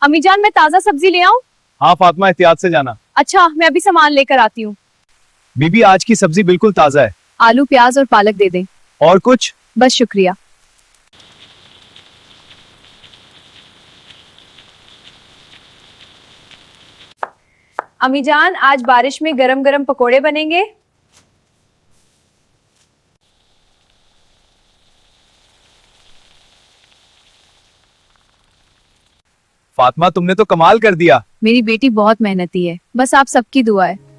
अम्मी जान, मैं ताजा सब्जी ले आऊं? हाँ फातिमा, एहतियात से जाना। अच्छा, मैं अभी सामान लेकर आती हूँ। बीबी, आज की सब्जी बिल्कुल ताजा है। आलू, प्याज और पालक दे दें। और कुछ? बस, शुक्रिया। अम्मी जान, आज बारिश में गरम गरम पकोड़े बनेंगे। फातिमा, तुमने तो कमाल कर दिया। मेरी बेटी बहुत मेहनती है, बस आप सबकी दुआ है।